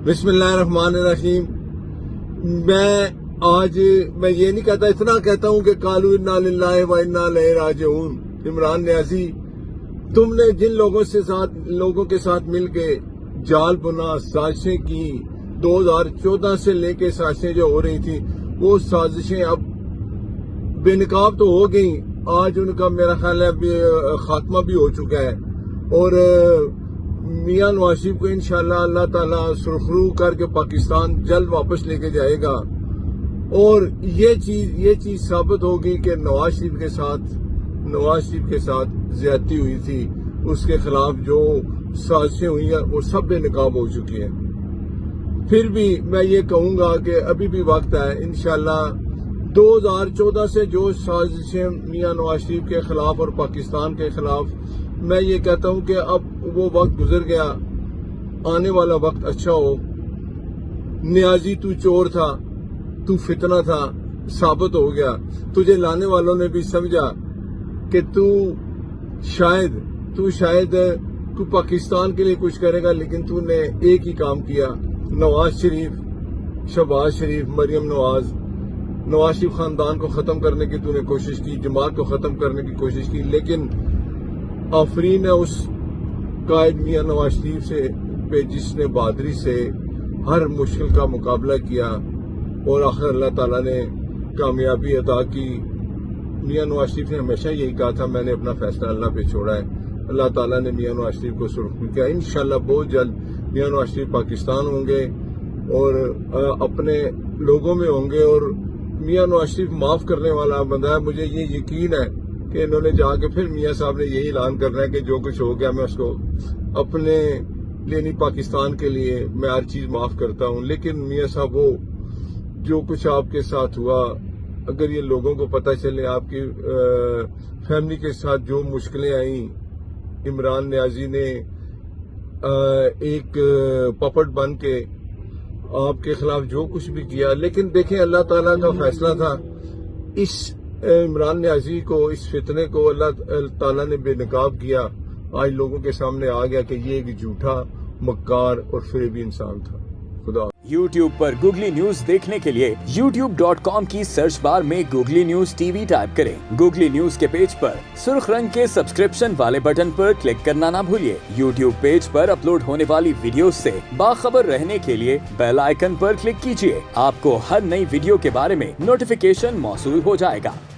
बिस्मिल्लाहिर्रहमानिर्रहीम। मैं ये नहीं कहता, इतना कहता हूँ कि कालू इन्ना लिल्लाहि व इन्ना इलैहि राजिऊन। इमरान न्याजी, तुमने जिन लोगों के साथ मिलके जाल बुना, साजिशें की, 2014 से लेके साजिशें जो हो रही थी, वो साजिशें अब बेनकाब तो हो गई। आज उनका मेरा ख्याल है खात्मा भी हो चुका है और मियां नवाज शरीफ को इंशाअल्लाह अल्लाह ताला सुरखरू करके पाकिस्तान जल्द वापस लेके जाएगा। और ये चीज साबित होगी कि नवाज शरीफ के साथ ज्यादती हुई थी, उसके खिलाफ जो साजिशें हुई हैं वो सब बेनकाब हो चुकी हैं। फिर भी मैं ये कहूंगा कि अभी भी वक्त है। इंशाअल्लाह 2014 से जो साजिशें मियां नवाज शरीफ के खिलाफ और पाकिस्तान के खिलाफ, मैं ये कहता हूं कि अब वो वक्त गुजर गया, आने वाला वक्त अच्छा हो। न्याजी, तू चोर था, तू फितना था, साबित हो गया। तुझे लाने वालों ने भी समझा कि तू शायद तू पाकिस्तान के लिए कुछ करेगा, लेकिन तूने एक ही काम किया। नवाज शरीफ, शहबाज शरीफ, मरियम नवाज शरीफ खानदान को खत्म करने की तूने कोशिश की, जमात को खत्म करने की कोशिश की, लेकिन आफरीन है उस कायद मियां नवाज शरीफ से पे जिसने बहादुरी से हर मुश्किल का मुकाबला किया और आखिर अल्लाह ताला ने कामयाबी अता की। मियां नवाज शरीफ ने हमेशा यही कहा था, मैंने अपना फैसला अल्लाह पे छोड़ा है। अल्लाह ताला ने मियां नवाज शरीफ को सुरक्षित किया। इंशाअल्लाह बहुत जल्द मियां नवाज शरीफ पाकिस्तान होंगे और अपने लोगों में होंगे। और मियां नवाज शरीफ माफ करने वाला बंदा है। मुझे ये यकीन है कि इन्होंने जाके फिर मियां साहब ने यही ऐलान करना है कि जो कुछ हो गया मैं उसको अपने लिए नहीं, पाकिस्तान के लिए मैं हर चीज माफ करता हूं। लेकिन मियां साहब, वो जो कुछ आपके साथ हुआ, अगर ये लोगों को पता चले, आपकी फैमिली के साथ जो मुश्किलें आई, इमरान न्याजी ने एक पपट बन के आपके खिलाफ जो कुछ भी किया, लेकिन देखें अल्लाह ताला का फैसला था। इस इमरान न्याजी को, इस फितने को अल्लाह ताला ने बेनकाब किया। आज लोगों के सामने आ गया कि ये एक झूठा, मक्कार और फरेबी इंसान था। खुदा। YouTube पर गूगली न्यूज देखने के लिए youtube.com की सर्च बार में गूगली न्यूज टीवी टाइप करें। गूगली न्यूज के पेज पर सुर्ख रंग के सब्सक्रिप्शन वाले बटन पर क्लिक करना ना भूलिए। YouTube पेज पर अपलोड होने वाली वीडियोस से बाखबर रहने के लिए बेल आइकन पर क्लिक कीजिए। आपको हर नई वीडियो के बारे में नोटिफिकेशन मौसूल हो जाएगा।